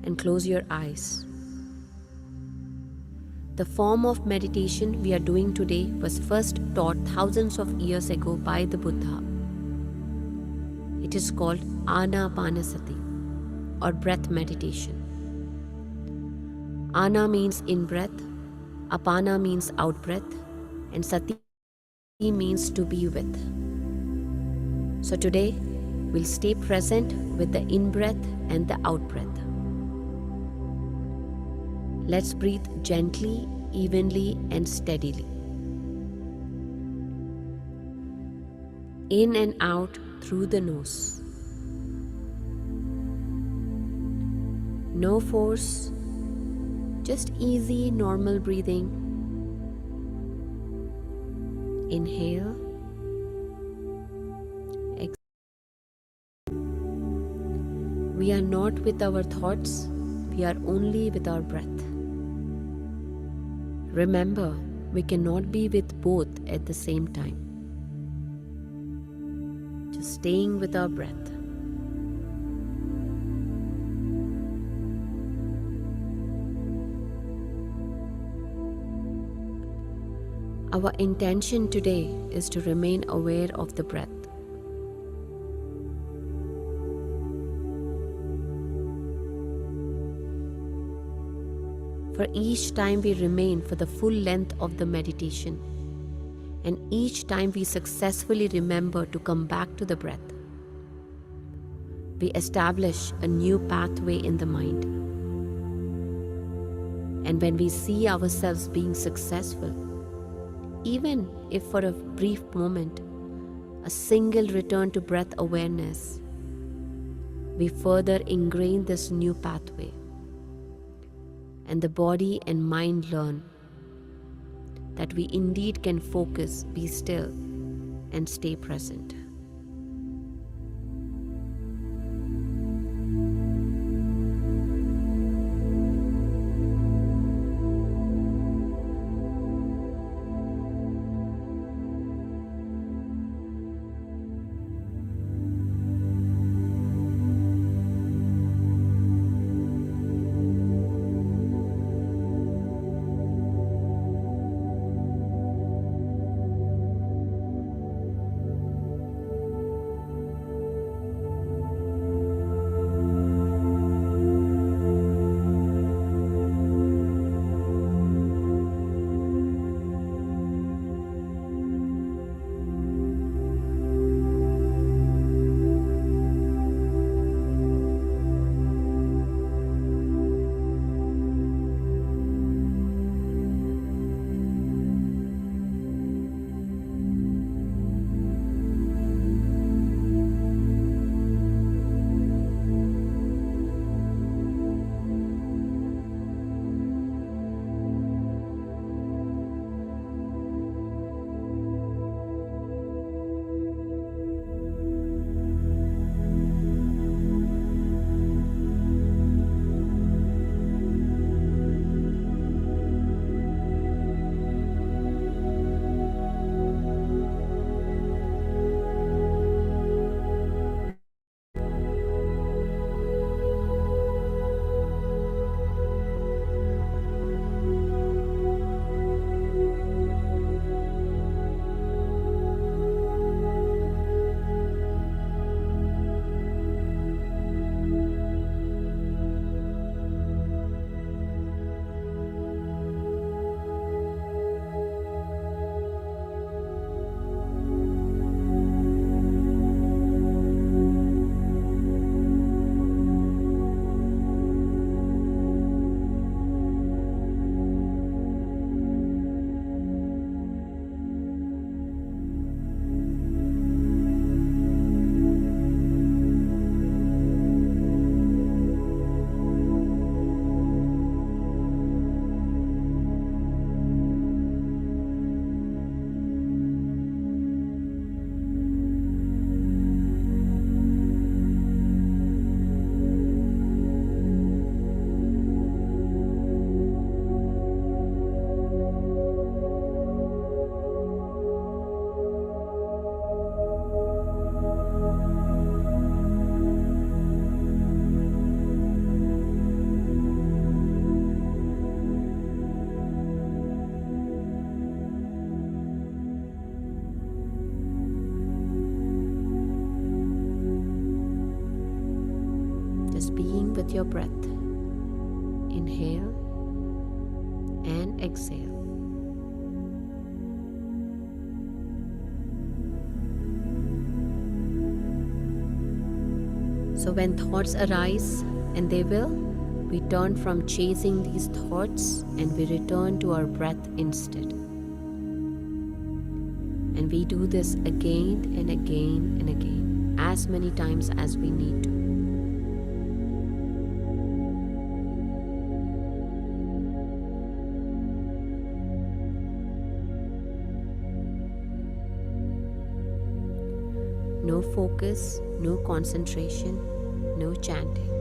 and close your eyes. The form of meditation we are doing today was first taught thousands of years ago by the Buddha. It is called Anapanasati or breath meditation. Ana means in breath, Apana means out breath, and Sati means to be with. So today, we'll stay present with the in-breath and the out-breath. Let's breathe gently, evenly, and steadily. In and out through the nose. No force, just easy, normal breathing. Inhale. We are not with our thoughts, we are only with our breath. Remember, we cannot be with both at the same time. Just staying with our breath. Our intention today is to remain aware of the breath. For each time we remain for the full length of the meditation, and each time we successfully remember to come back to the breath, we establish a new pathway in the mind. And when we see ourselves being successful, even if for a brief moment, a single return to breath awareness, we further ingrain this new pathway. And the body and mind learn that we indeed can focus, be still, and stay present. Just being with your breath. Inhale and exhale. So when thoughts arise, and they will, we turn from chasing these thoughts and we return to our breath instead. And we do this again and again and again, as many times as we need to. No focus, no concentration, no chanting.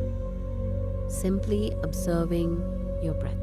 Simply observing your breath.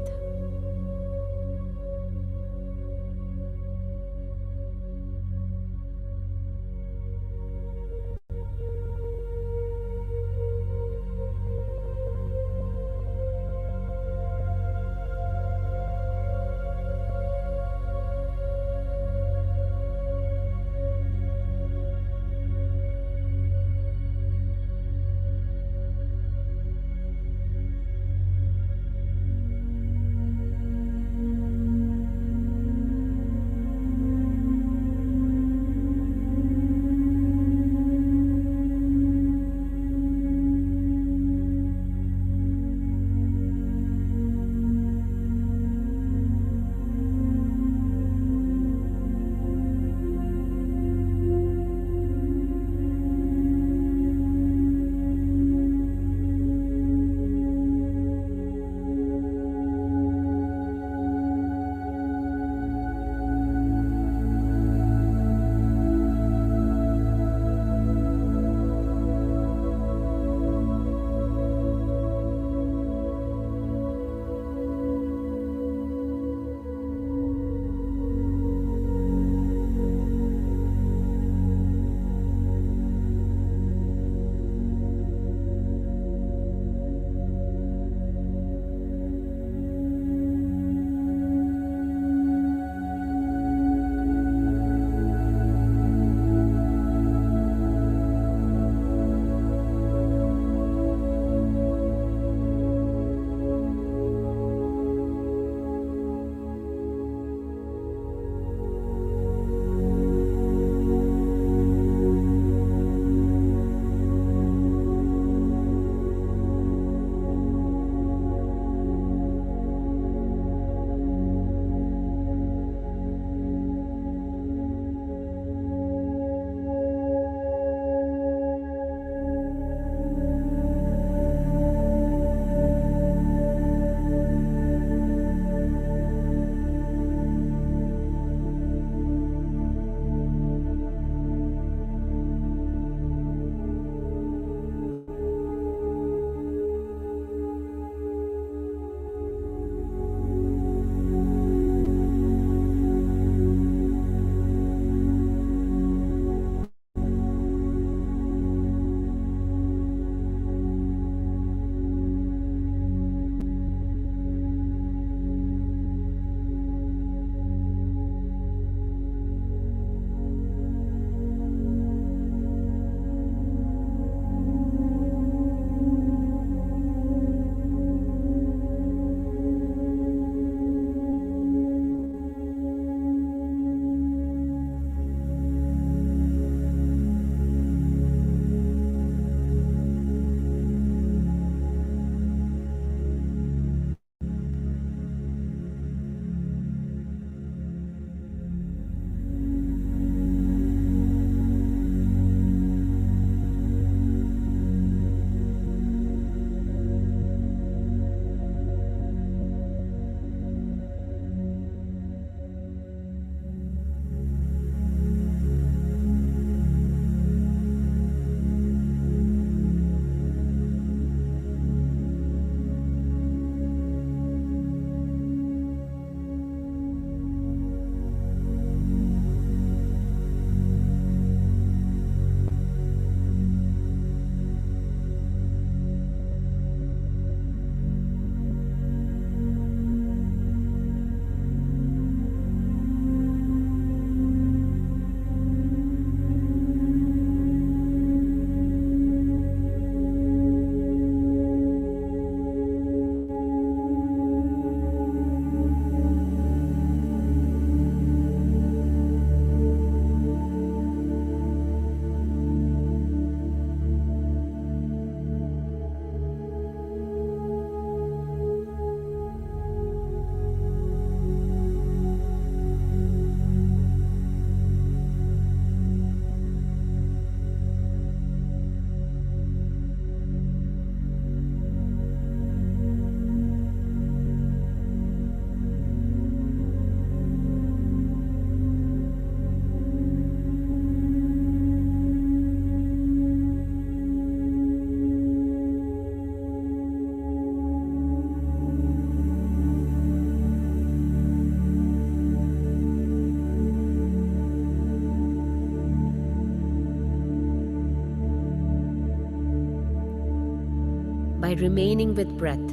By remaining with breath,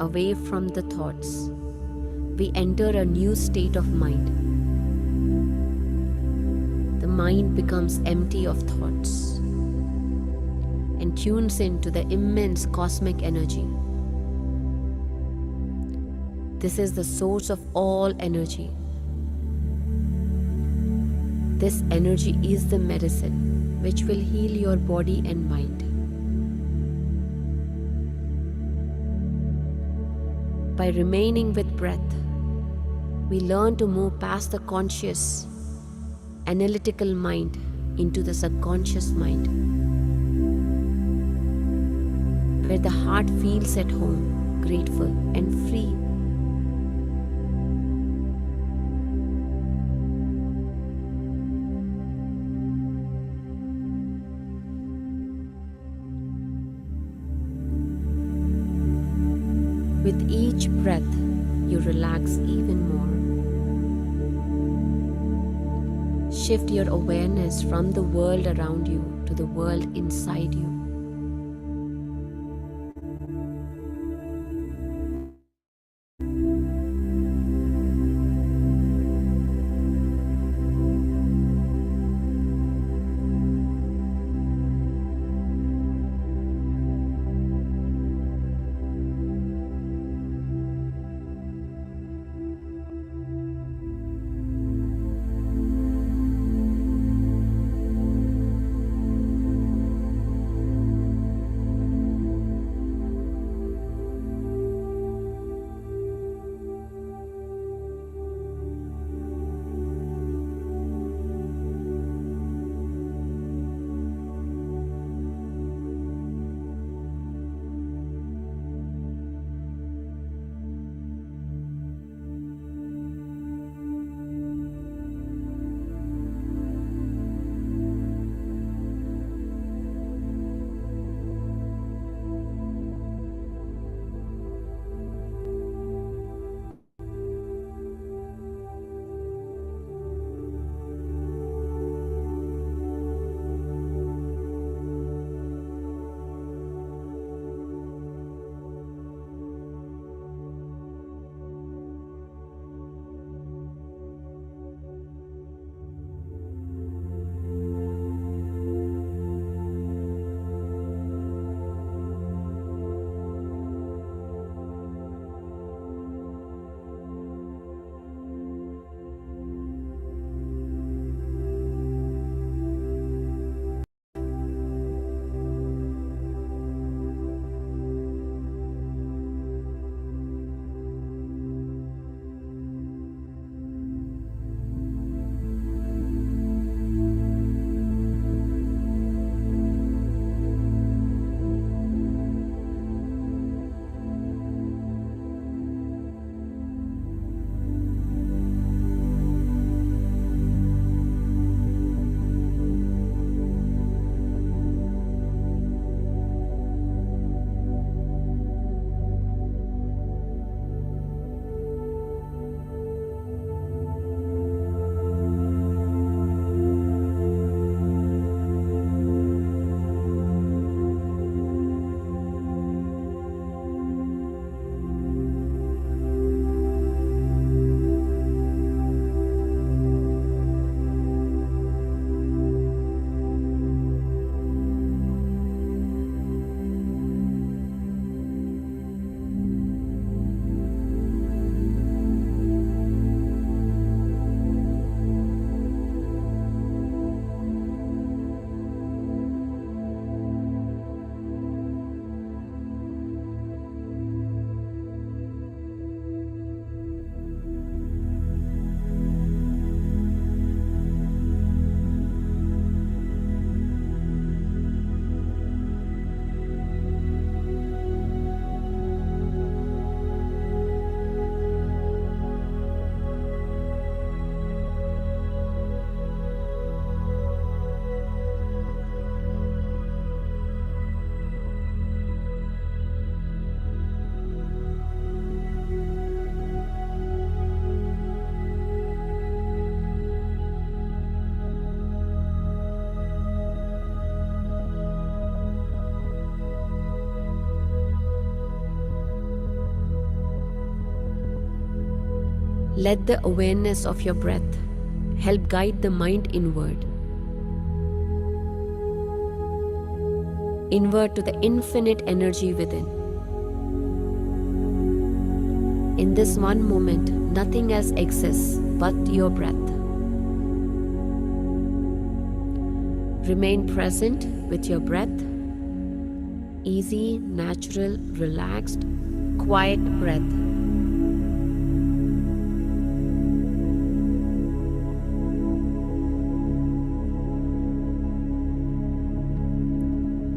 away from the thoughts, we enter a new state of mind. The mind becomes empty of thoughts and tunes into the immense cosmic energy. This is the source of all energy. This energy is the medicine which will heal your body and mind. By remaining with breath, we learn to move past the conscious, analytical mind into the subconscious mind, where the heart feels at home, grateful, and free. With each breath, you relax even more. Shift your awareness from the world around you to the world inside you. Let the awareness of your breath help guide the mind inward to the infinite energy within. In this one moment, nothing else exists but your breath. Remain present with your breath. Easy, natural, relaxed, quiet breath.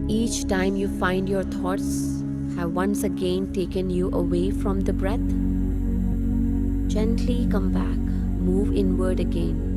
Each time you find your thoughts have once again taken you away from the breath, gently come back, move inward again.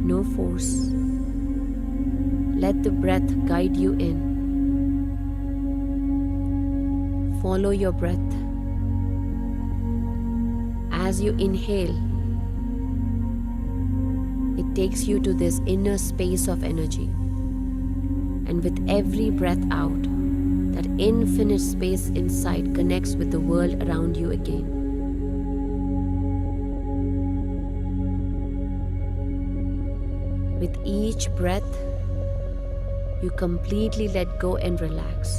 No force. Let the breath guide you in. Follow your breath. As you inhale, It takes you to this inner space of energy. And with every breath out, that infinite space inside connects with the world around you again. With each breath, you completely let go and relax.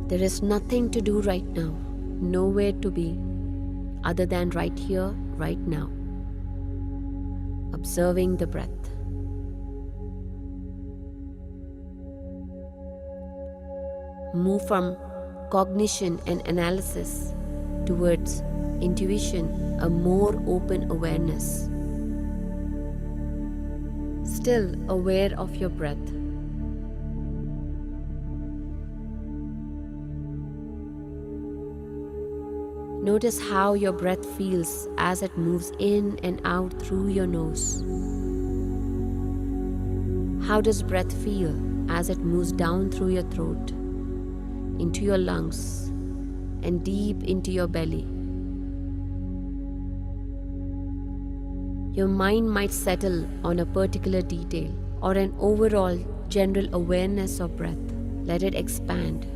There is nothing to do right now, nowhere to be, other than right here, right now. Observing the breath. Move from cognition and analysis towards intuition, a more open awareness. Still aware of your breath. Notice how your breath feels as it moves in and out through your nose. How does breath feel as it moves down through your throat, into your lungs, and deep into your belly? Your mind might settle on a particular detail or an overall general awareness of breath. Let it expand.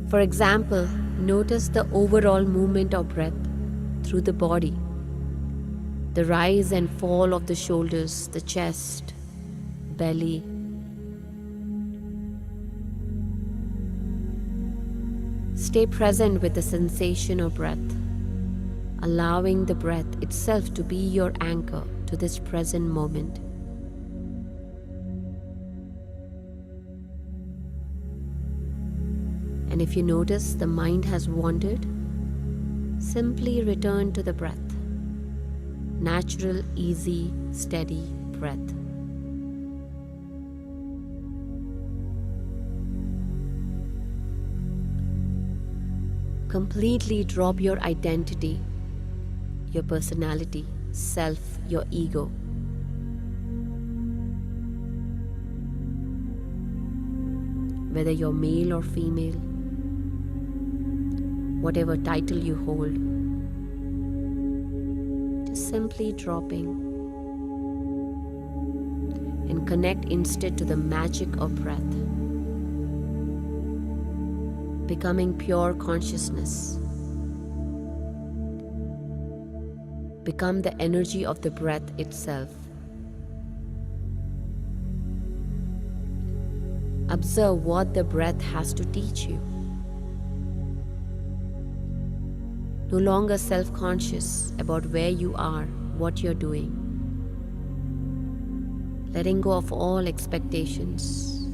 For example, notice the overall movement of breath through the body, the rise and fall of the shoulders, the chest, belly. Stay present with the sensation of breath, allowing the breath itself to be your anchor to this present moment. And if you notice the mind has wandered, simply return to the breath. Natural, easy, steady breath. Completely drop your identity, your personality, self, your ego. Whether you're male or female, whatever title you hold, just simply dropping. and connect instead to the magic of breath, becoming pure consciousness. Become the energy of the breath itself. Observe what the breath has to teach you. No longer self-conscious about where you are, what you're doing. Letting go of all expectations.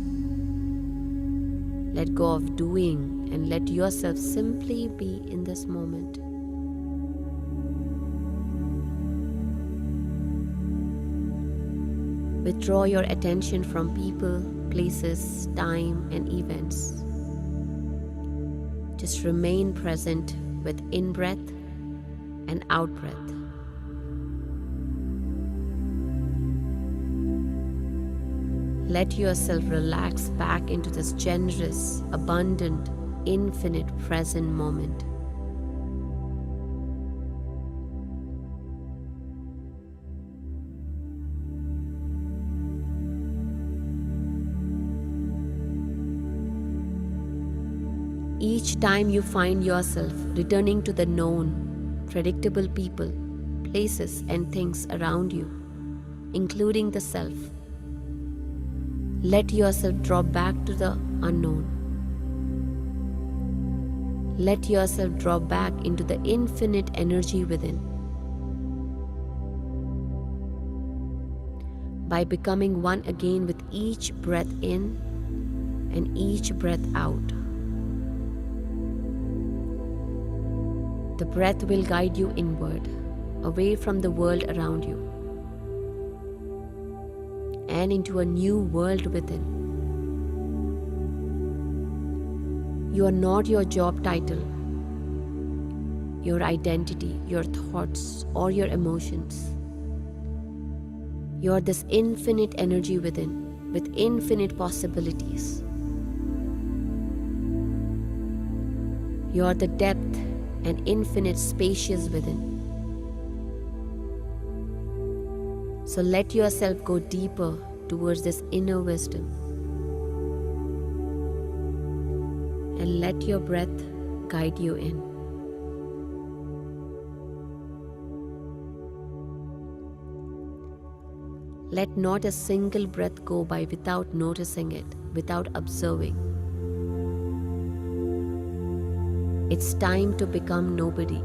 Let go of doing and let yourself simply be in this moment. Withdraw your attention from people, places, time, and events. Just remain present with in-breath and out-breath. Let yourself relax back into this generous, abundant, infinite present moment. Each time you find yourself returning to the known, predictable people, places, and things around you, including the self, let yourself drop back to the unknown. Let yourself drop back into the infinite energy within. By becoming one again with each breath in and each breath out. The breath will guide you inward, away from the world around you, and into a new world within. You are not your job title, your identity, your thoughts, or your emotions. You are this infinite energy within, with infinite possibilities. You are the depth and infinite spacious within. So let yourself go deeper towards this inner wisdom. And let your breath guide you in. Let not a single breath go by without noticing it, without observing. It's time to become nobody.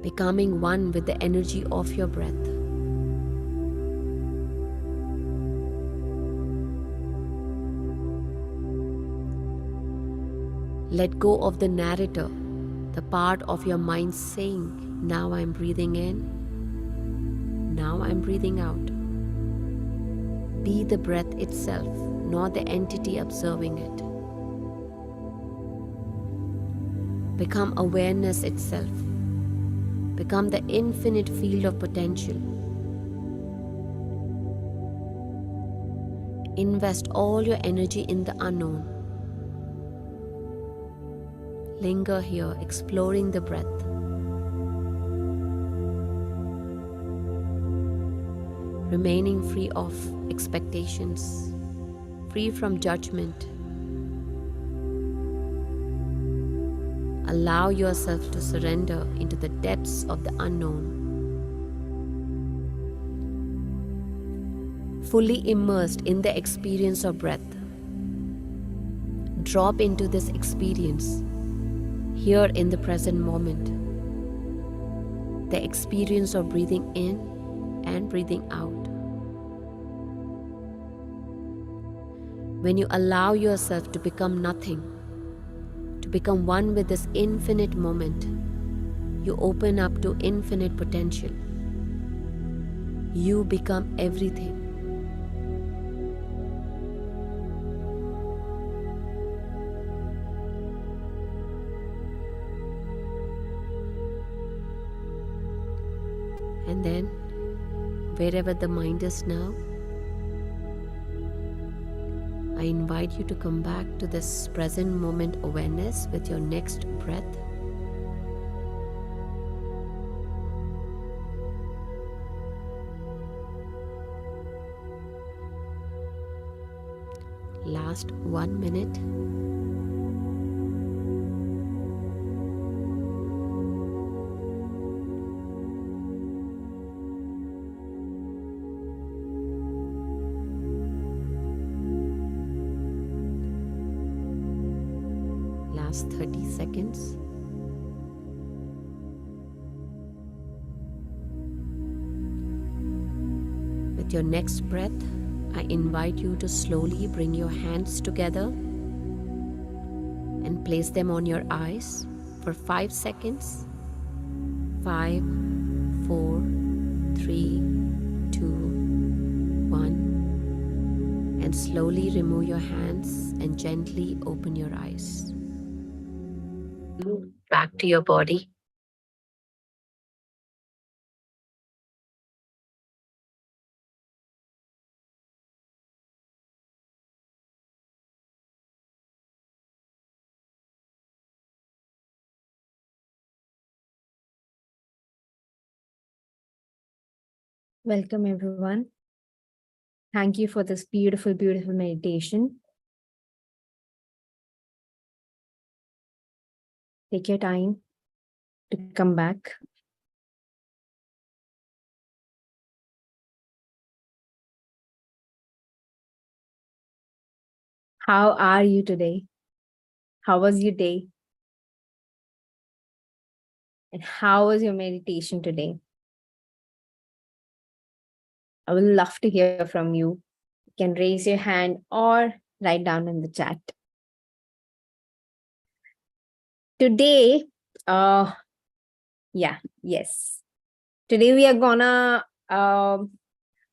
Becoming one with the energy of your breath. Let go of the narrator, the part of your mind saying, now I'm breathing in, now I'm breathing out. Be the breath itself, not the entity observing it. Become awareness itself. Become the infinite field of potential. Invest all your energy in the unknown. Linger here, exploring the breath. Remaining free of expectations, free from judgment. Allow yourself to surrender into the depths of the unknown. Fully immersed in the experience of breath. Drop into this experience here in the present moment. The experience of breathing in and breathing out. When you allow yourself to become nothing, to become one with this infinite moment, you open up to infinite potential. You become everything. And then, wherever the mind is now, I invite you to come back to this present moment awareness with your next breath. last 1 minute. Last 30 seconds. With your next breath, I invite you to slowly bring your hands together and place them on your eyes for 5 seconds. 5, 4, 3, 2, 1. And slowly remove your hands and gently open your eyes. Back to your body. Welcome, everyone. Thank you for this beautiful, beautiful meditation. Take your time to come back. How are you today? How was your day? And how was your meditation today? I would love to hear from you. You can raise your hand or write down in the chat. Today, yes. Today we are gonna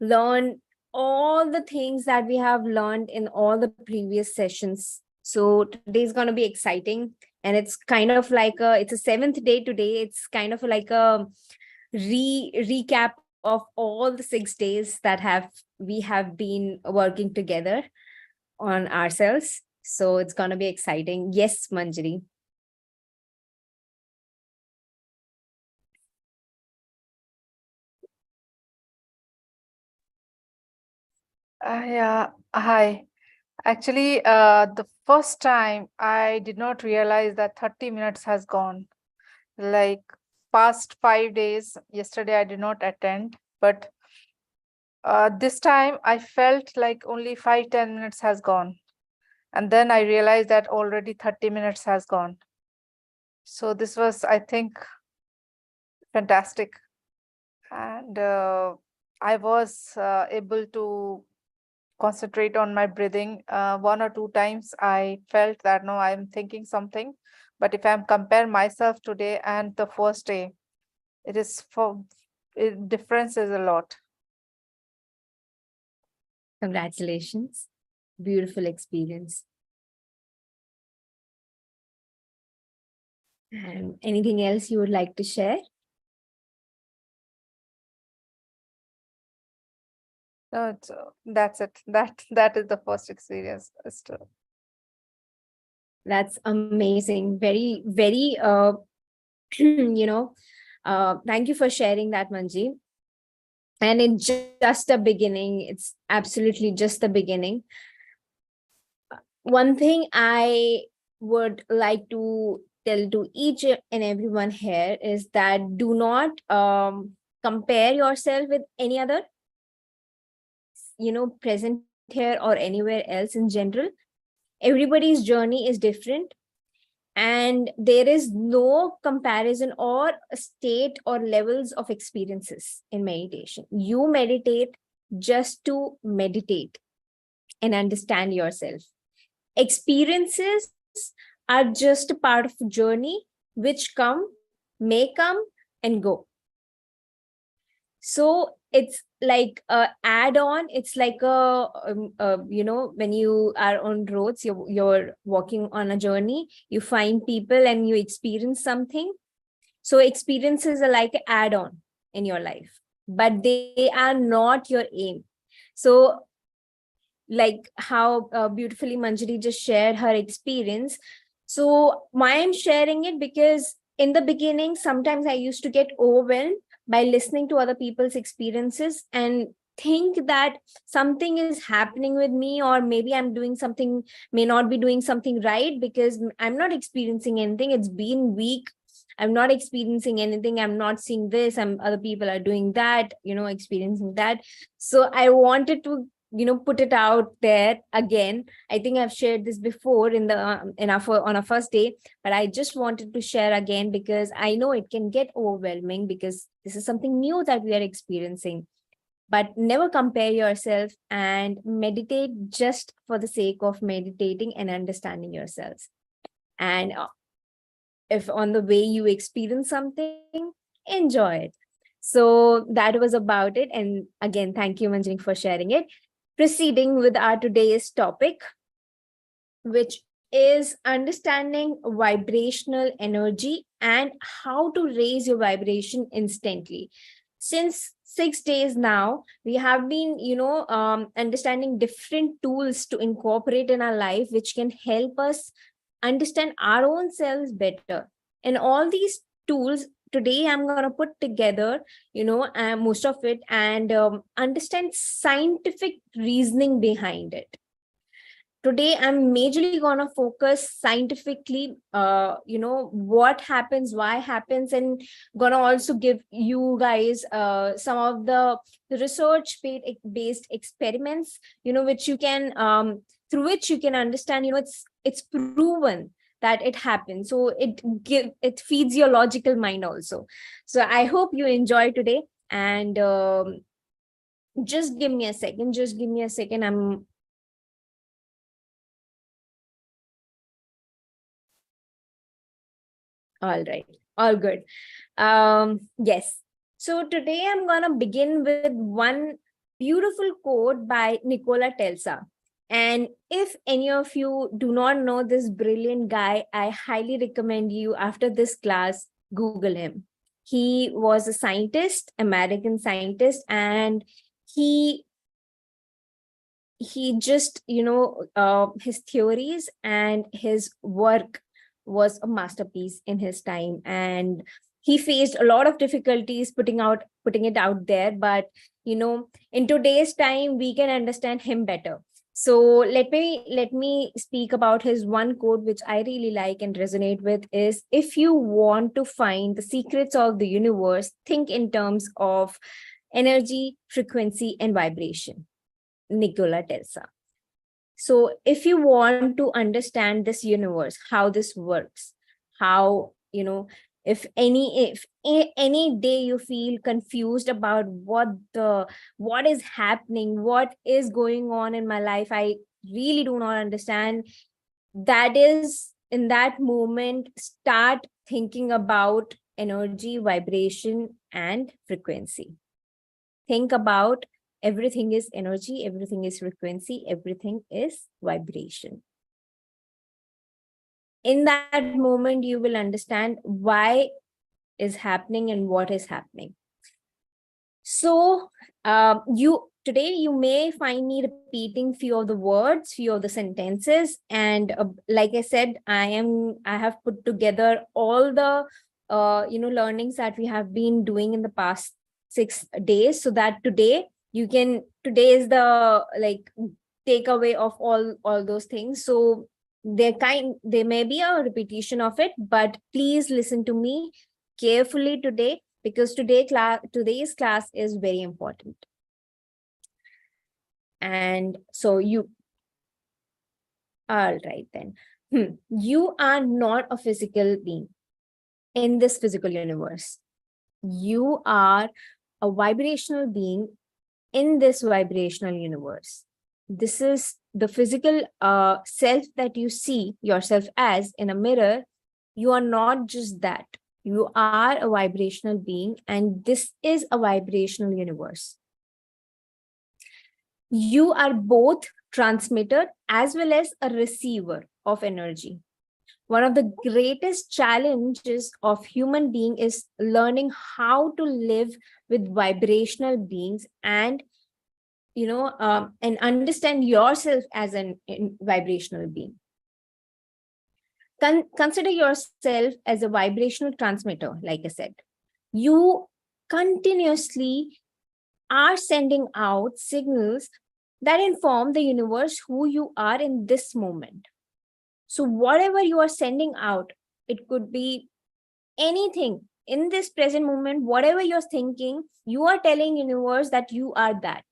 learn all the things that we have learned in all the previous sessions. So today is gonna be exciting, and it's kind of like it's a 7th day today. It's kind of like a recap of all the 6 days that we have been working together on ourselves. So it's gonna be exciting. Yes, Manjari. Yeah, hi. Actually, the first time I did not realize that 30 minutes has gone. Like past 5 days, yesterday I did not attend, but this time I felt like only 5-10 minutes has gone. And then I realized that already 30 minutes has gone. So this was, I think, fantastic. And I was able to concentrate on my breathing. 1 or 2 times I felt that no, I'm thinking something. But if I'm compare myself today and the first day, difference is a lot. Congratulations. Beautiful experience. And anything else you would like to share? No, that's it. That is the first experience. That's amazing. Very, very, thank you for sharing that, Manji. And it's just the beginning. It's absolutely just the beginning. One thing I would like to tell to each and everyone here is that do not compare yourself with any other, present here or anywhere else in general. Everybody's journey is different, and there is no comparison or state or levels of experiences in meditation. You meditate just to meditate and understand yourself. Experiences are just a part of a journey which may come and go. So it's like a add-on. It's like when you are on roads, you're walking on a journey, you find people and you experience something. So experiences are like an add-on in your life, but they are not your aim. So like how beautifully Manjari just shared her experience. So why I'm sharing it, because in the beginning, sometimes I used to get overwhelmed by listening to other people's experiences, and think that something is happening with me, or maybe I'm doing something, may not be doing something right, because I'm not experiencing anything. It's been week, I'm not experiencing anything, I'm not seeing this, other people are doing that, experiencing that. So I wanted to put it out there again. I think I've shared this before in the on our first day, but I just wanted to share again, because I know it can get overwhelming, because this is something new that we are experiencing. But never compare yourself, and meditate just for the sake of meditating and understanding yourselves. And if on the way you experience something, enjoy it. So that was about it. And again, thank you, Manjini, for sharing it. Proceeding with our today's topic, which is understanding vibrational energy and how to raise your vibration instantly. Since 6 days now, we have been understanding different tools to incorporate in our life, which can help us understand our own selves better. And all these tools today I'm going to put together, most of it, and understand scientific reasoning behind it. Today I'm majorly going to focus scientifically, what happens, why happens, and going to also give you guys some of the research based experiments, which you can through which you can understand, it's proven that it happens. So it feeds your logical mind also. So I hope you enjoy today. And just give me a second. I'm all right. All good. Yes. So today I'm going to begin with one beautiful quote by Nikola Tesla. And if any of you do not know this brilliant guy, I highly recommend you, after this class, Google him. He was a scientist, American scientist, and he just, his theories and his work was a masterpiece in his time. And he faced a lot of difficulties putting it out there. But, in today's time, we can understand him better. So let me speak about his one quote, which I really like and resonate with, is: if you want to find the secrets of the universe, think in terms of energy, frequency, and vibration. Nikola Tesla. So if you want to understand this universe, how this works, how, if any day you feel confused about what is happening, what is going on in my life, I really do not understand, that is, in that moment, start thinking about energy, vibration, and frequency. Think about everything is energy, everything is frequency, everything is vibration. In that moment, you will understand why is happening and what is happening. So today you may find me repeating few of the words, few of the sentences, and like I said, I have put together all the learnings that we have been doing in the past 6 days, so that today is the takeaway of all those things. So there may be a repetition of it, but please listen to me carefully today, because today's class is very important. And so all right then. You are not a physical being in this physical universe. You are a vibrational being in this vibrational universe. This is the physical self that you see yourself as in a mirror. You are not just that. You are a vibrational being, and this is a vibrational universe. You are both transmitter as well as a receiver of energy. One of the greatest challenges of human being is learning how to live with vibrational beings, and and understand yourself as an vibrational being. Consider yourself as a vibrational transmitter. Like I said, you continuously are sending out signals that inform the universe who you are in this moment. So whatever you are sending out, it could be anything in this present moment, whatever you're thinking, you are telling universe that you are that.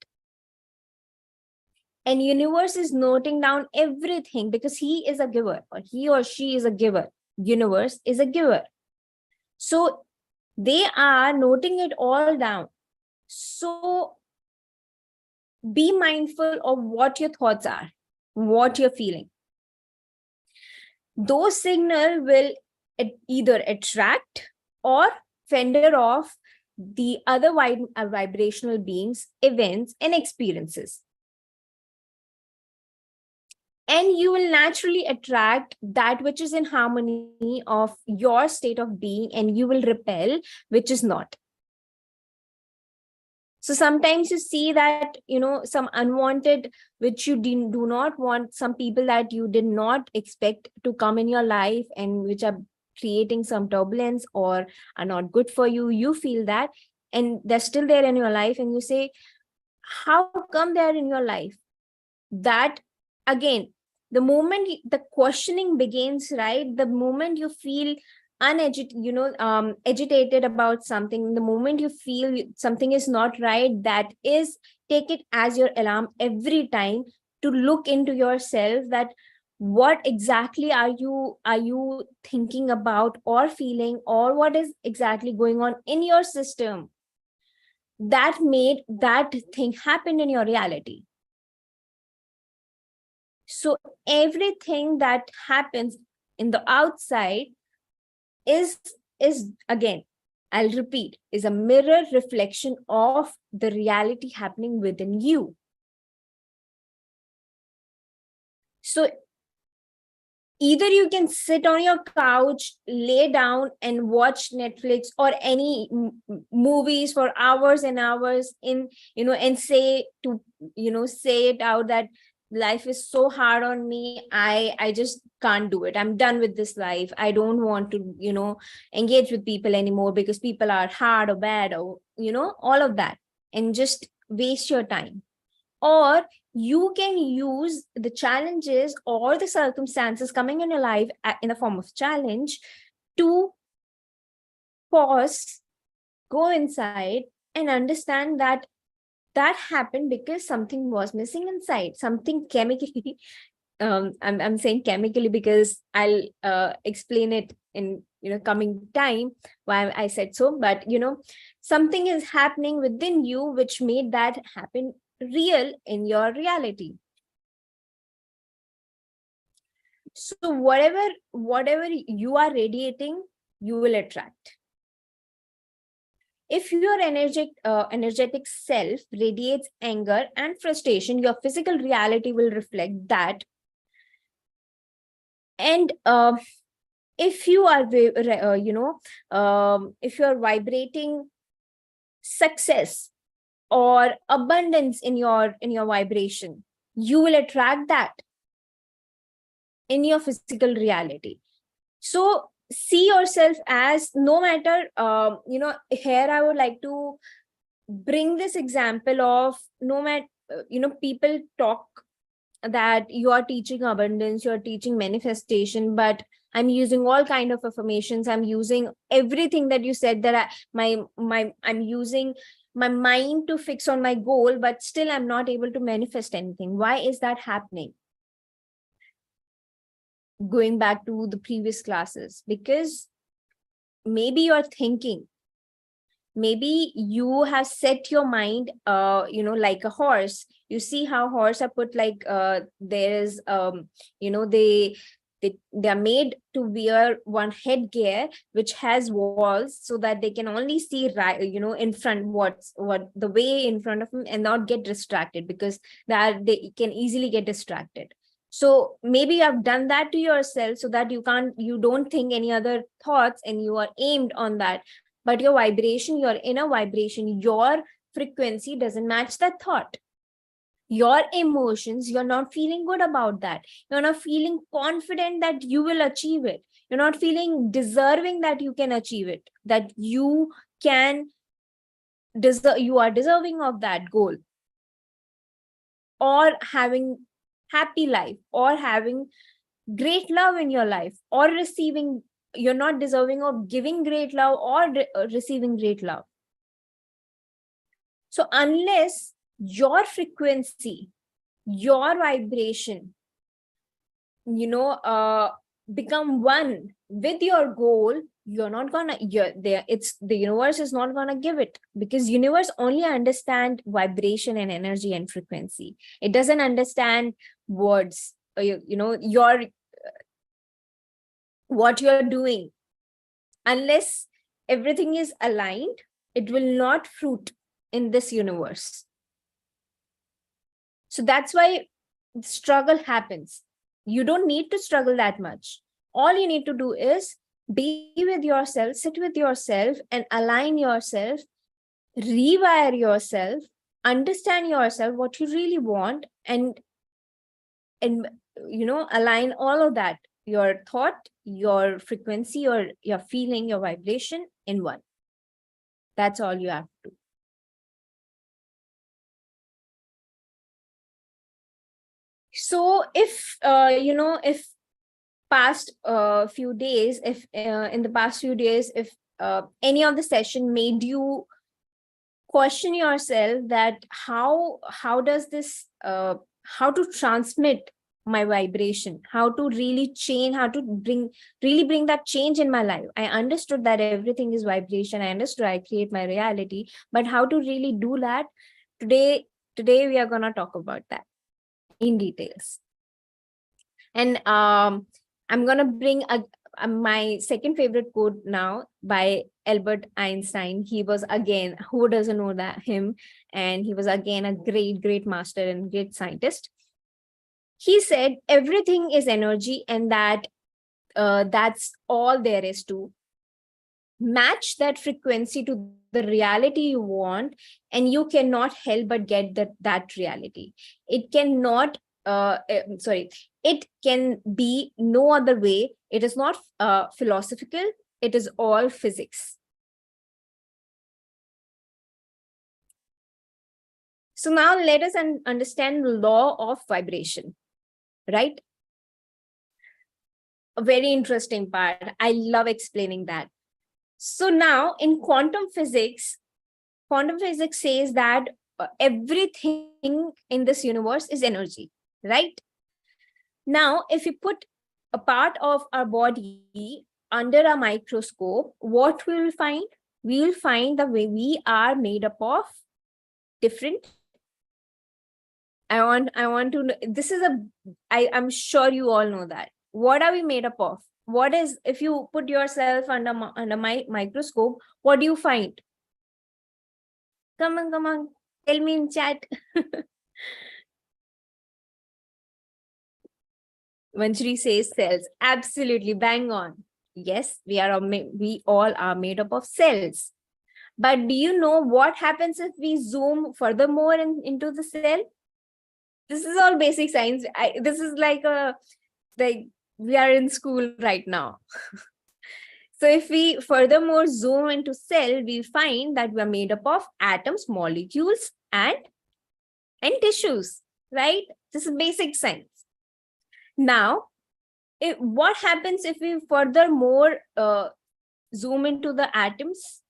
And universe is noting down everything because he is a giver, or he or she is a giver. Universe is a giver. So they are noting it all down. So be mindful of what your thoughts are, what you're feeling. Those signals will either attract or fender off the other vibrational beings, events, and experiences. And you will naturally attract that which is in harmony of your state of being, and you will repel which is not. So sometimes you see that, some unwanted, which you do not want, some people that you did not expect to come in your life and which are creating some turbulence or are not good for you. You feel that, and they're still there in your life, and you say, how come they're in your life? That again, the moment the questioning begins, right? The moment you feel agitated about something, the moment you feel something is not right, that is, take it as your alarm every time to look into yourself, that what exactly are you thinking about or feeling, or what is exactly going on in your system that made that thing happen in your reality. So everything that happens in the outside is again, I'll repeat, is a mirror reflection of the reality happening within you. So either you can sit on your couch, lay down and watch Netflix or any movies for hours and hours and say it out that life is so hard on me. I just can't do it. I'm done with this life. I don't want to, engage with people anymore because people are hard or bad or, all of that, and just waste your time. Or you can use the challenges or the circumstances coming in your life in the form of challenge to pause, go inside and understand that happened because something was missing inside, something chemically. I'm saying chemically because I'll explain it in coming time why I said so. But something is happening within you which made that happen real in your reality. So whatever you are radiating, you will attract. If your energetic self radiates anger and frustration, your physical reality will reflect that. And if you are if you're vibrating success or abundance in your vibration, you will attract that in your physical reality. So see yourself as, no matter here I would like to bring this example of, no matter people talk that you are teaching abundance, you're teaching manifestation, but I'm using all kind of affirmations, I'm using everything that you said, that I'm using my mind to fix on my goal, but still I'm not able to manifest anything. Why is that happening? Going back to the previous classes, because maybe you're thinking, maybe you have set your mind like a horse. You see how horse are put, like there's they are made to wear one headgear which has walls so that they can only see right in front, what the way in front of them, and not get distracted, because they can easily get distracted. So maybe you have done that to yourself so that you don't think any other thoughts and you are aimed on that. But your vibration, your inner vibration, your frequency doesn't match that thought. Your emotions, you're not feeling good about that. You're not feeling confident that you will achieve it. You're not feeling deserving that you can achieve it, that you can you are deserving of that goal, or having happy life, or having great love in your life, or receiving, you're not deserving of giving great love or receiving great love. So unless your frequency, your vibration, become one with your goal, you're not gonna, you're there, it's the universe is not gonna give it, because universe only understand vibration and energy and frequency. It doesn't understand words, or your what you're doing. Unless everything is aligned, it will not fruit in this universe. So that's why struggle happens. You don't need to struggle that much. All you need to do is be with yourself, sit with yourself, and align yourself, rewire yourself, understand yourself, what you really want, and align all of that, your thought, your frequency, your feeling, your vibration in one. That's all you have to do. So if if past few days, if in the past few days, if any of the session made you question yourself that how does this how to transmit my vibration, how to really change, how to bring that change in my life. I understood that everything is vibration, I understood I create my reality, but how to really do that? Today we are going to talk about that in details. And I'm going to bring my second favorite quote now by Albert Einstein. He was, again, who doesn't know that him? And he was again a great master and great scientist. He said, everything is energy, and that's all there is to. Match that frequency to the reality you want, and you cannot help but get that reality. It cannot it can be no other way. It is not philosophical, it is all physics. So now let us understand the law of vibration, right? A very interesting part. I love explaining that. So now in quantum physics says that everything in this universe is energy, right? Now, if you put a part of our body under a microscope, what we will find? We will find the way we are made up of different. I want to know, this is I'm sure you all know that. What are we made up of? What is, if you put yourself under my microscope, what do you find? Come on, tell me in chat. Manjri says cells. Absolutely, bang on. Yes, we all are made up of cells. But do you know what happens if we zoom furthermore into the cell? This is all basic science. This is like we are in school right now. So if we furthermore zoom into cell, we find that we are made up of atoms, molecules, and tissues, right? This is basic science. Now, what happens if we furthermore zoom into the atoms?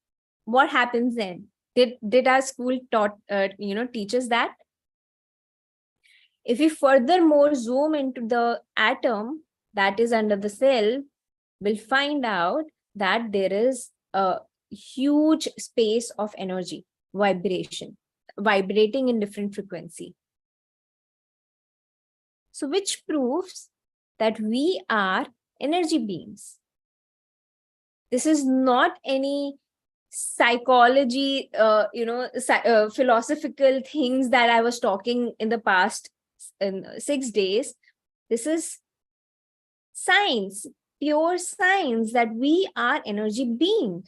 What happens then? Did our school teach us that? If we furthermore zoom into the atom that is under the cell, we'll find out that there is a huge space of energy, vibration, vibrating in different frequency. So which proves that we are energy beings. This is not any psychology, philosophical things that I was talking in the past 6 days. This is science, pure science, that we are energy being.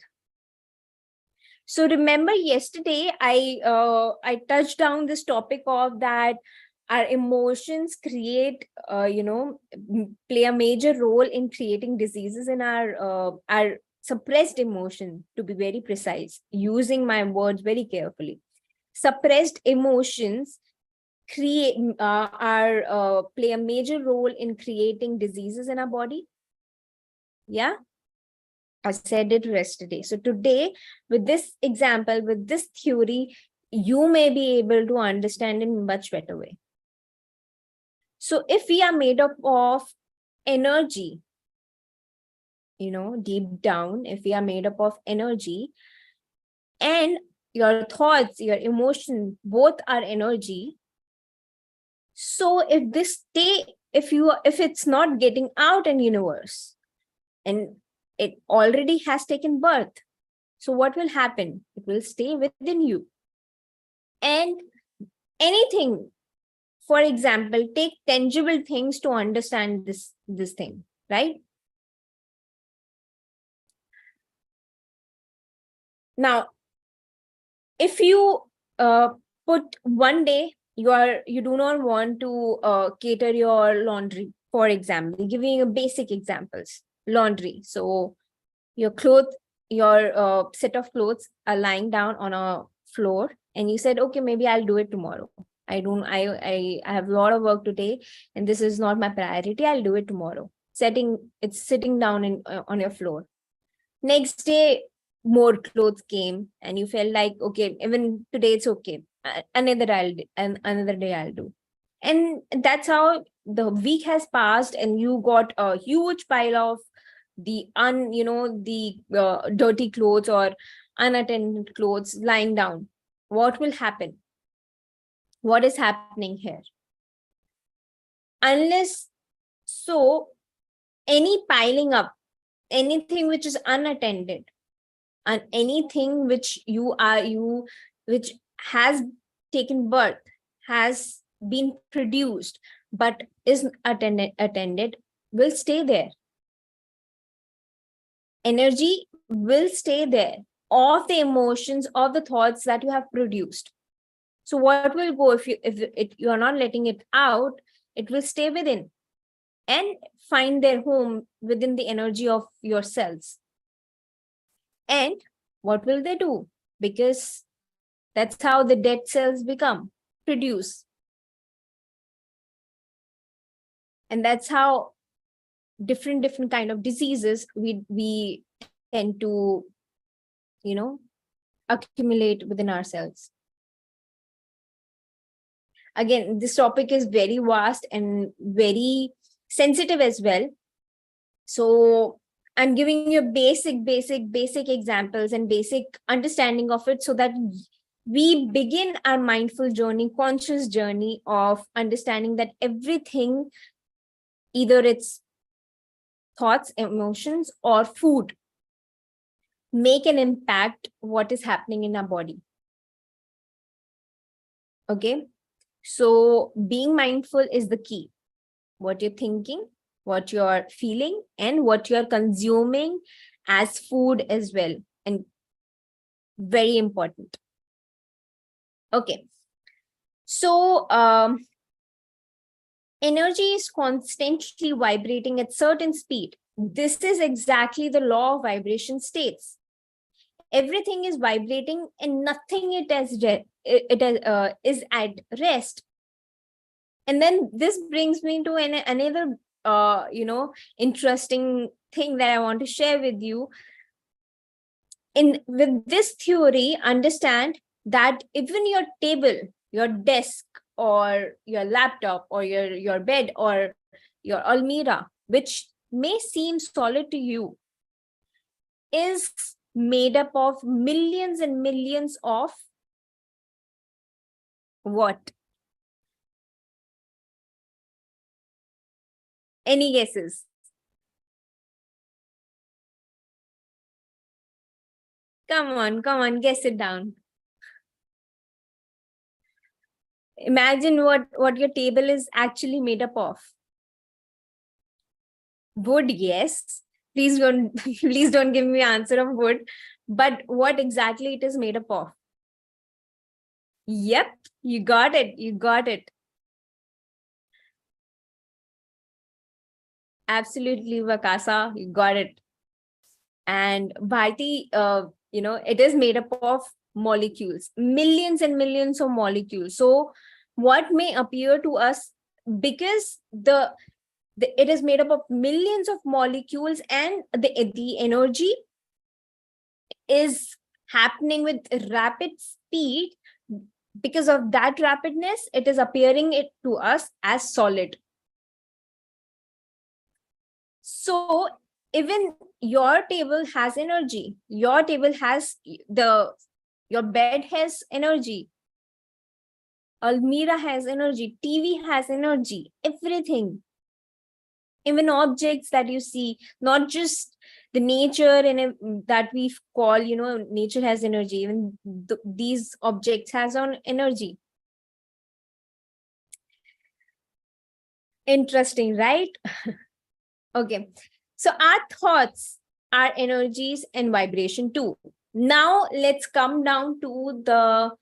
So remember yesterday I touched down this topic of that our emotions create play a major role in creating diseases in our suppressed emotion, to be very precise, using my words very carefully. Suppressed emotions play a major role in creating diseases in our body. Yeah, I said it yesterday. So today, with this example, with this theory, you may be able to understand in much better way. So if we are made up of energy, deep down, if we are made up of energy, and your thoughts, your emotions, both are energy. So if it's not getting out in universe, and it already has taken birth, so what will happen? It will stay within you. And anything, for example, take tangible things to understand this thing, right? Now, if you put one day you do not want to cater your laundry, for example, giving you basic examples, laundry. So your set of clothes are lying down on a floor, and you said, okay, maybe I'll do it tomorrow. I have a lot of work today, and this is not my priority. I'll do it tomorrow. It's sitting down on your floor. Next day, more clothes came, and you felt like, okay, even today it's okay. Another day I'll do. And that's how the week has passed, and you got a huge pile of the dirty clothes or unattended clothes lying down. What will happen? What is happening here? Unless so, any piling up, anything which is unattended, and anything which which has taken birth, has been produced, but is attended, will stay there. Energy will stay there of the emotions, of the thoughts that you have produced. So what will go if you are not letting it out? It will stay within and find their home within the energy of your cells. And what will they do? Because that's how the dead cells produce. And that's how different kind of diseases we tend to, accumulate within ourselves. Again, this topic is very vast and very sensitive as well. So I'm giving you basic examples and basic understanding of it, so that we begin our mindful journey, conscious journey of understanding that everything, either it's thoughts, emotions, or food, make an impact what is happening in our body. Okay, so being mindful is the key. What you're thinking, what you're feeling, and what you're consuming as food as well, and very important. Okay, so energy is constantly vibrating at certain speed. This is exactly the law of vibration states. Everything is vibrating and nothing is at rest. And then this brings me to another interesting thing that I want to share with you. With this theory, understand that even your table, your desk, or your laptop, or your bed, or your almirah, which may seem solid to you, is made up of millions and millions of what? Any guesses? Come on, guess it down. Imagine what your table is actually made up of. Wood, yes. Please don't please don't give me answer of wood. But what exactly it is made up of? Yep, you got it. You got it. Absolutely, Vakasa, you got it. And Bharti, it is made up of molecules, millions and millions of molecules. So what may appear to us, because it is made up of millions of molecules, and the energy is happening with rapid speed. Because of that rapidness, it is appearing it to us as solid. So even your table has energy, your bed has energy, Almira has energy, TV has energy, everything. Even objects that you see, not just the nature that we call, nature has energy. Even these objects has on energy. Interesting, right? Okay, so our thoughts are energies and vibration too. Now let's come down to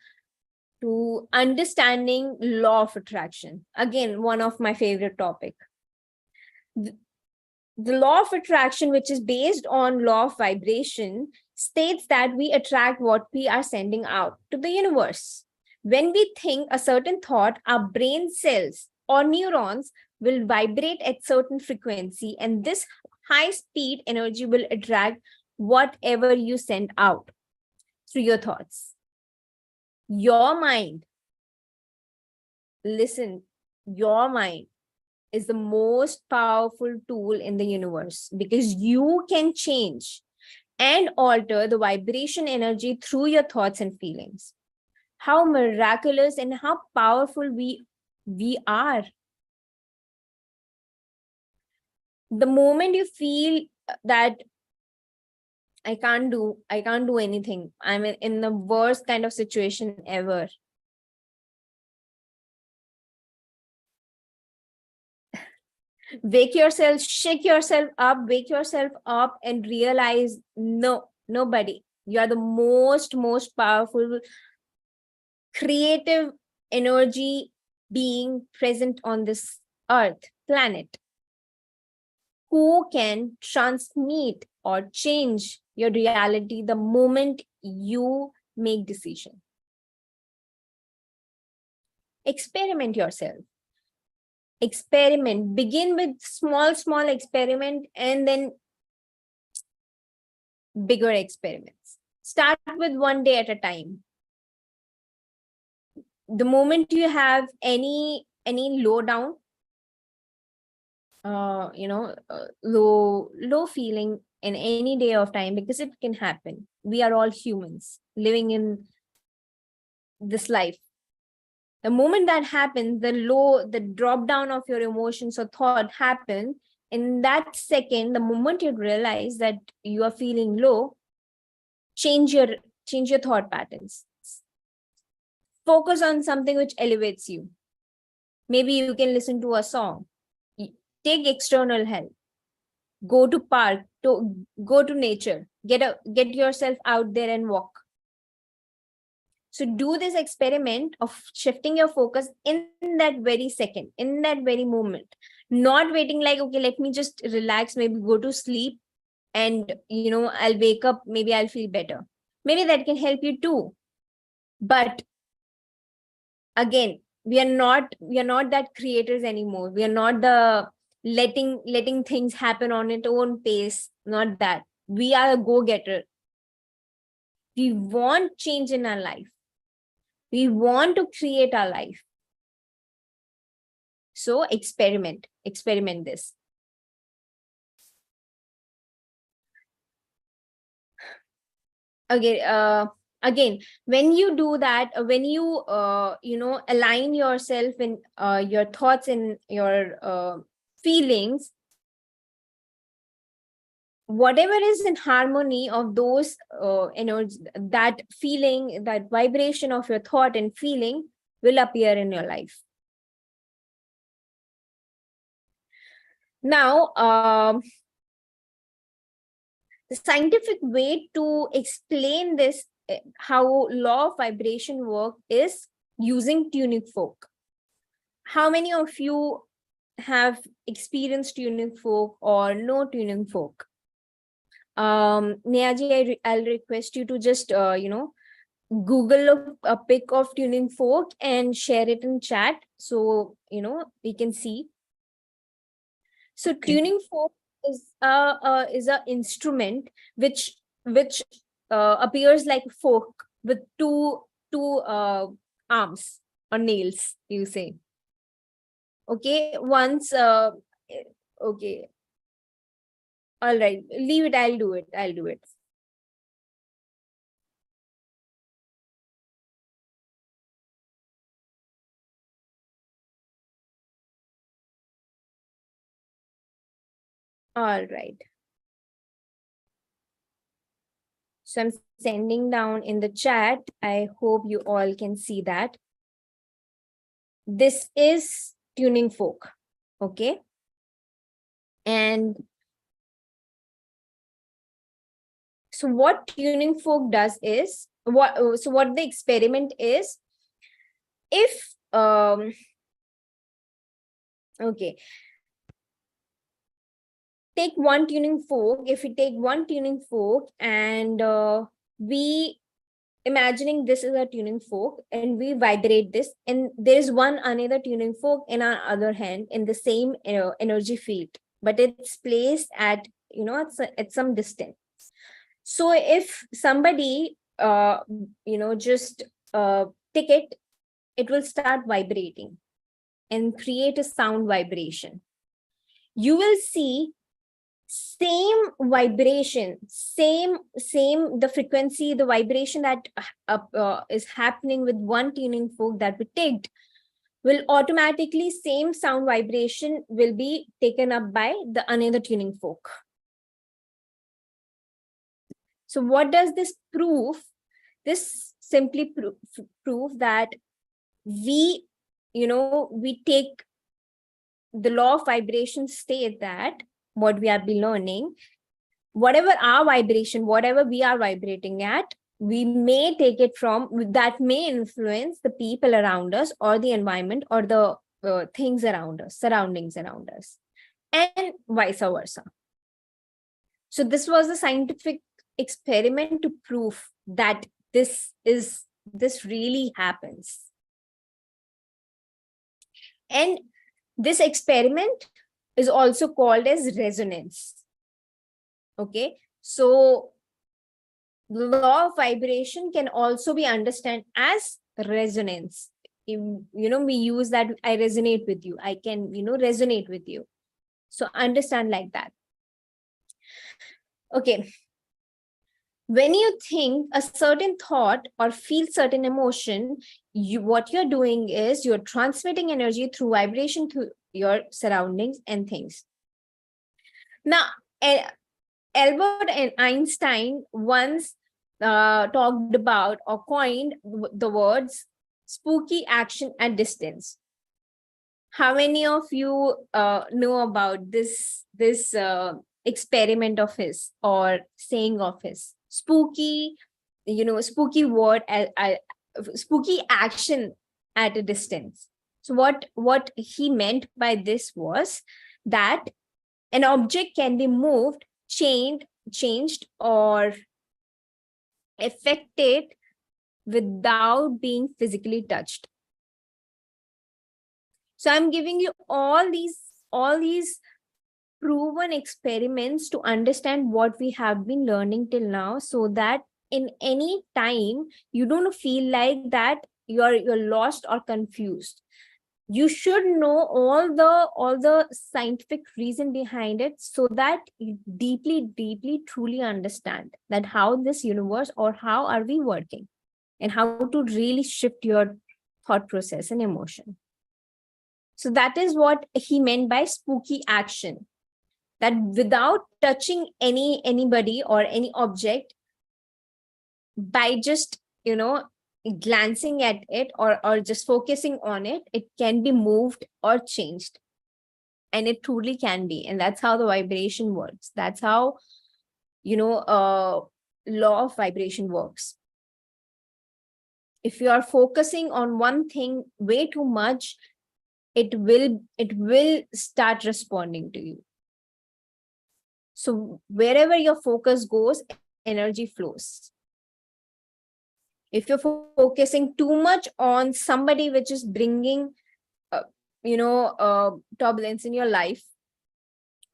understanding law of attraction. Again, one of my favorite topic. The law of attraction, which is based on law of vibration, states that we attract what we are sending out to the universe. When we think a certain thought, our brain cells or neurons will vibrate at certain frequency, and this high speed energy will attract whatever you send out through your thoughts. Your mind, listen, your mind is the most powerful tool in the universe, because you can change and alter the vibration energy through your thoughts and feelings. How miraculous and how powerful we are. The moment you feel that I can't do anything, I'm in the worst kind of situation ever, wake yourself, shake yourself up, wake yourself up and realize, no, nobody. You are the most powerful, creative energy being present on this earth, planet, who can transmit or change your reality the moment you make decision. Experiment yourself. Experiment. Begin with small experiment, and then bigger experiments. Start with one day at a time. The moment you have any low down, low feeling in any day of time, because it can happen. We are all humans living in this life. The moment that happens, the drop down of your emotions or thought happen. In that second, the moment you realize that you are feeling low, change your thought patterns. Focus on something which elevates you. Maybe you can listen to a song. Take external help. Go to park, go to nature. Get yourself out there and walk. So do this experiment of shifting your focus in that very second, in that very moment, not waiting like, okay, let me just relax, maybe go to sleep, and I'll wake up, maybe I'll feel better. Maybe that can help you too. But again, we are not that creators anymore. We are not the letting things happen on its own pace. Not that. We are a go-getter. We want change in our life. We want to create our life. So experiment this. Again, when you do that, when you align yourself in your thoughts and your feelings, whatever is in harmony of those energy, that feeling, that vibration of your thought and feeling will appear in your life. Now, the scientific way to explain this, how law of vibration work, is using tuning fork. How many of you have experienced tuning fork or no tuning fork? Nehaji, I'll request you to just Google a pic of tuning fork and share it in chat, so we can see. So tuning fork is a instrument which appears like a fork with two arms or nails, you say. Okay, once okay, all right, leave it. I'll do it. All right. So I'm sending down in the chat. I hope you all can see that. This is tuning fork. Okay. And so what tuning fork does is what the experiment is, if okay, take one tuning fork. If we take one tuning fork and we imagining this is a tuning fork and we vibrate this, and there is one another tuning fork in our other hand in the same energy field, but it's placed at at some distance. So if somebody just tick it, it will start vibrating and create a sound vibration. You will see same vibration, same the frequency, the vibration that is happening with one tuning fork that we ticked, will automatically same sound vibration will be taken up by the another tuning fork. So what does this prove? This simply prove that we take the law of vibration state that what we have been learning, whatever our vibration, whatever we are vibrating at, we may take it from, that may influence the people around us or the environment or the things around us, surroundings around us, and vice versa. So this was a scientific experiment to prove that this really happens. And this experiment is also called as resonance. Okay, so the law of vibration can also be understood as resonance. We use that, I resonate with you, I can resonate with you. So understand like that. Okay, when you think a certain thought or feel certain emotion, what you're doing is you're transmitting energy through vibration to your surroundings and things. Now, Albert and Einstein once talked about or coined the words spooky action at distance. How many of you know about this experiment of his or saying of his? Spooky, spooky word, spooky action at a distance. So what he meant by this was that an object can be moved, changed, or affected without being physically touched. So I'm giving you all these proven experiments to understand what we have been learning till now, so that in any time you don't feel like that you're lost or confused. You should know all the scientific reason behind it, so that you deeply truly understand that how this universe or how are we working, and how to really shift your thought process and emotion. So that is what he meant by spooky action, that without touching anybody or any object, by just glancing at it or just focusing on it, it can be moved or changed. And it truly can be. And that's how the vibration works. That's how law of vibration works. If you are focusing on one thing way too much, it will start responding to you. So wherever your focus goes, energy flows. If you're focusing too much on somebody which is bringing uh, turbulence in your life,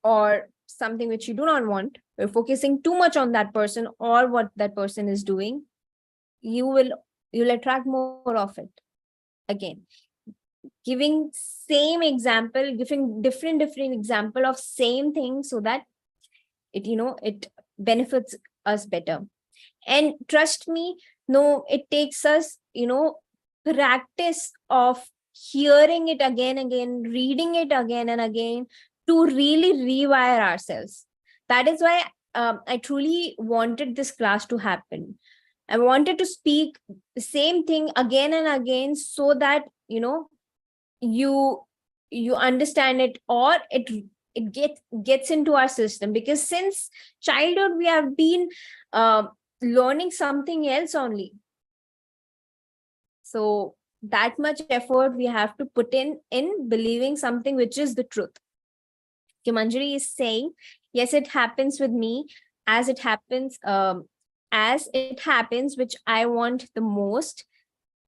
or something which you do not want, you're focusing too much on that person or what that person is doing, you will you'll attract more of it. Again, giving same example, giving different example of same thing, so that it benefits us better. And trust me, no, it takes us practice of hearing it again, reading it again and again, to really rewire ourselves. That is why I truly wanted this class to happen. I wanted to speak the same thing again and again, so that you you understand it, or it gets into our system. Because since childhood we have been uh, learning something else only. So that much effort we have to put in believing something which is the truth. Manjari is saying, yes, it happens with me, as it happens, which I want the most,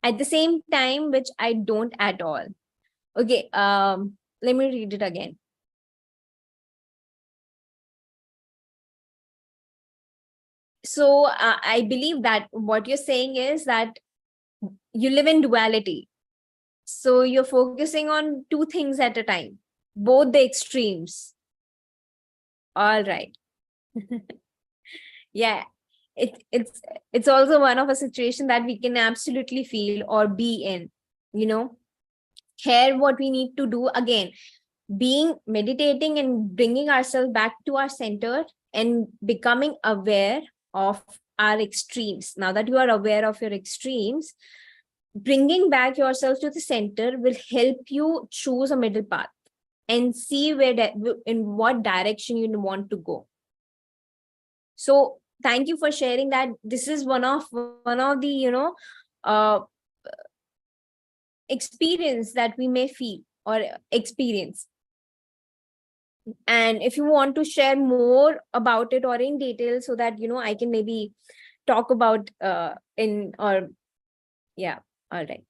at the same time which I don't at all. Okay, let me read it again. So I believe that what you're saying is that you live in duality. So you're focusing on two things at a time, both the extremes. All right. Yeah. It's also one of a situation that we can absolutely feel or be in. You know, here what we need to do again, being meditating and bringing ourselves back to our center and becoming aware of our extremes. Now that you are aware of your extremes, bringing back yourself to the center will help you choose a middle path and see in what direction you want to go. So thank you for sharing that. This is one of the uh, experience that we may feel or experience. And if you want to share more about it or in detail, so that I can maybe talk about in or yeah. All right.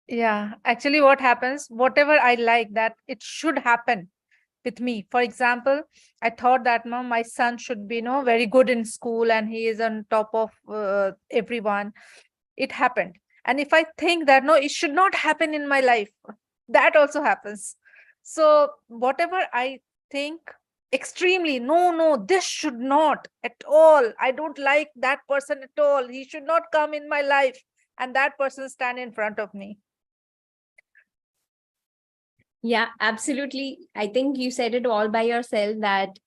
Yeah, actually, what happens, whatever I like, that it should happen with me. For example, I thought that no, my son should be very good in school and he is on top of everyone. It happened. And if I think that no, it should not happen in my life, that also happens. So whatever I think extremely, no, no, this should not at all. I don't like that person at all. He should not come in my life. And that person stand in front of me. Yeah, absolutely. I think you said it all by yourself, that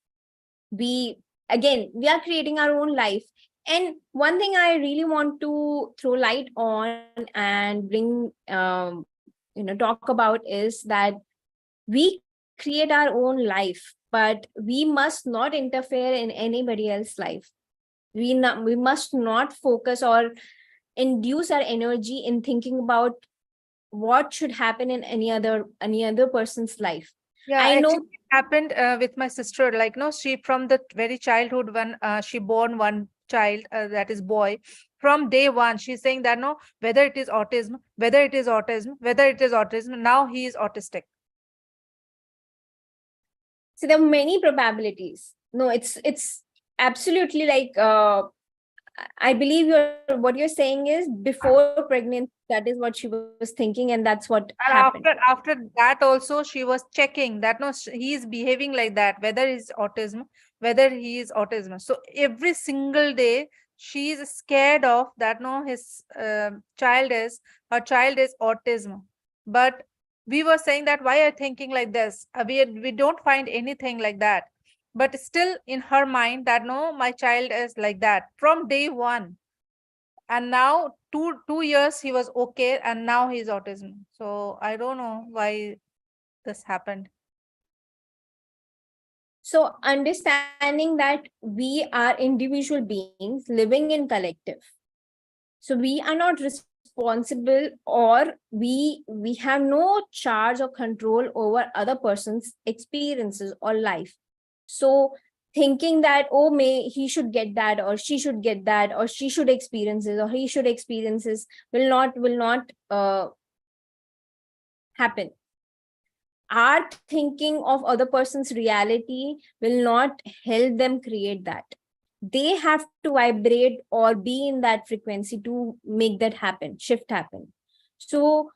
we are creating our own life. And one thing I really want to throw light on and bring talk about is that we create our own life, but we must not interfere in anybody else's life. We must not focus or induce our energy in thinking about what should happen in any other person's life. Yeah, I know. actually, it happened with my sister. Like, no, she from the very childhood when she born one child, that is boy. From day one, she's saying that no, whether it is autism, whether it is autism, whether it is autism, now he is autistic. So there are many probabilities. No, it's absolutely like I believe what you're saying is before pregnancy, that is what she was thinking, and that's what And happened. after that also, she was checking that no, he is behaving like that, whether it's autism, whether he is autism. So every single day, she is scared of that no, his her child is autism. But we were saying that why are you thinking like this? We don't find anything like that. But still in her mind that no, my child is like that from day one. And now 2 years he was okay, and now he's autism. So I don't know why this happened. So understanding that we are individual beings living in collective. So we are not responsible responsible, or we have no charge or control over other person's experiences or life. So thinking that, oh, may he should get that, or she should get that, or she should experience this, or he should experience this, will not happen. Our thinking of other person's reality will not help them create that. They have to vibrate or be in that frequency to make that happen, shift happen. So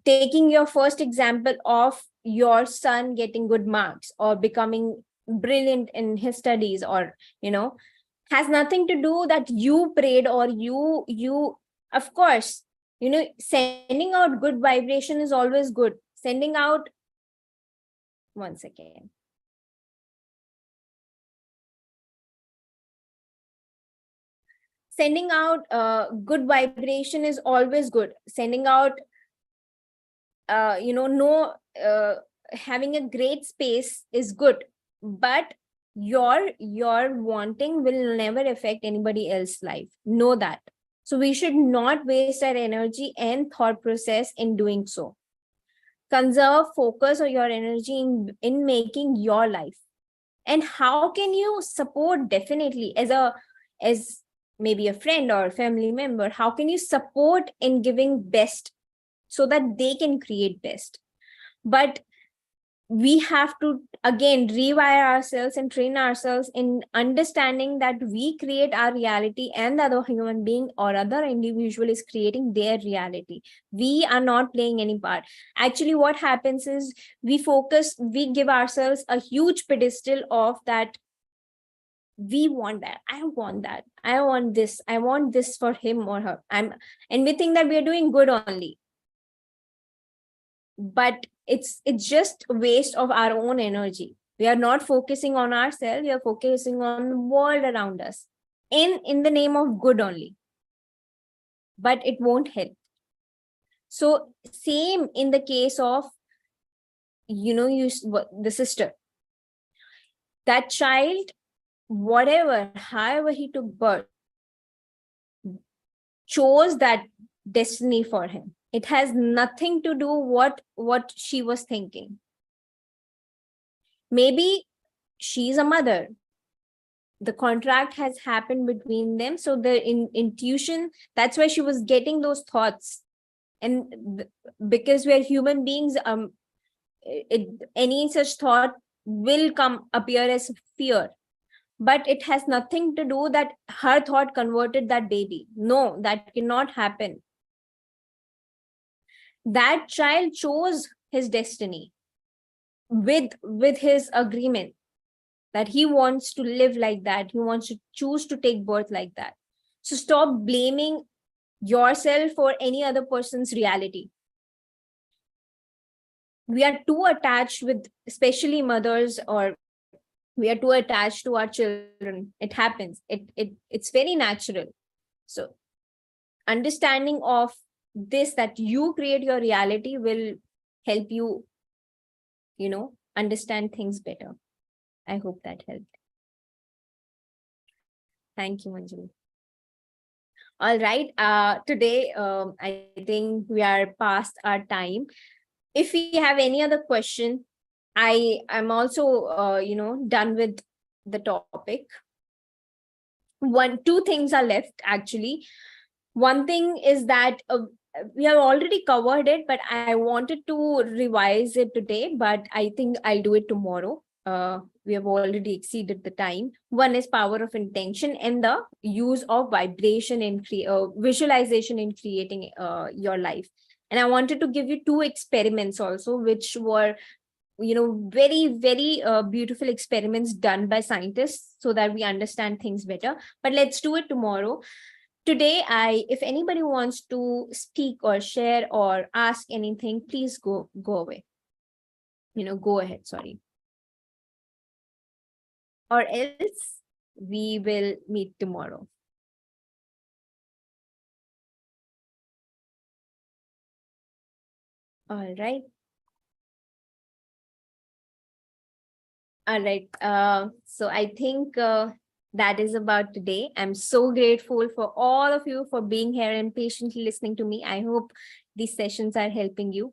taking your first example of your son getting good marks or becoming brilliant in his studies, or has nothing to do that you prayed, or you of course, sending out good vibration is always good. Sending out, one second, sending out good vibration is always good. Sending out no having a great space is good, but your wanting will never affect anybody else's life. Know that. So we should not waste our energy and thought process in doing so. Conserve focus or your energy in making your life. And how can you support? Definitely, as maybe a friend or a family member, how can you support in giving best so that they can create best? But we have to again rewire ourselves and train ourselves in understanding that we create our reality, and the other human being or other individual is creating their reality. We are not playing any part. Actually, what happens is we give ourselves a huge pedestal of that. We want that, I want that, I want this, I want this for him or her. And we think that we are doing good only, but it's just a waste of our own energy. We are not focusing on ourselves, we are focusing on the world around us in the name of good only, but it won't help. So same in the case of the sister. That child, whatever, however he took birth, chose that destiny for him. It has nothing to do what she was thinking. Maybe she's a mother, the contract has happened between them, so the intuition, that's why she was getting those thoughts. And because we are human beings, any such thought will appear as fear, but it has nothing to do that her thought converted that baby. No, that cannot happen. That child chose his destiny with his agreement that he wants to live like that, he wants to choose to take birth like that. So stop blaming yourself for any other person's reality. We are too attached with, especially mothers, or we are too attached to our children. It happens. It's very natural. So understanding of this, that you create your reality, will help you, understand things better. I hope that helped. Thank you, Manjuli. All right. Today, I think we are past our time. If we have any other question, I'm also, done with the topic. Two things are left, actually. One thing is that we have already covered it, but I wanted to revise it today, but I think I'll do it tomorrow. We have already exceeded the time. One is power of intention and the use of vibration in visualization in creating your life. And I wanted to give you two experiments also, which were very, very beautiful experiments done by scientists, so that we understand things better. But let's do it tomorrow. Today, if anybody wants to speak or share or ask anything, please go away. Go ahead, sorry. Or else we will meet tomorrow. All right. All right. So I think that is about today. I'm so grateful for all of you for being here and patiently listening to me. I hope these sessions are helping you.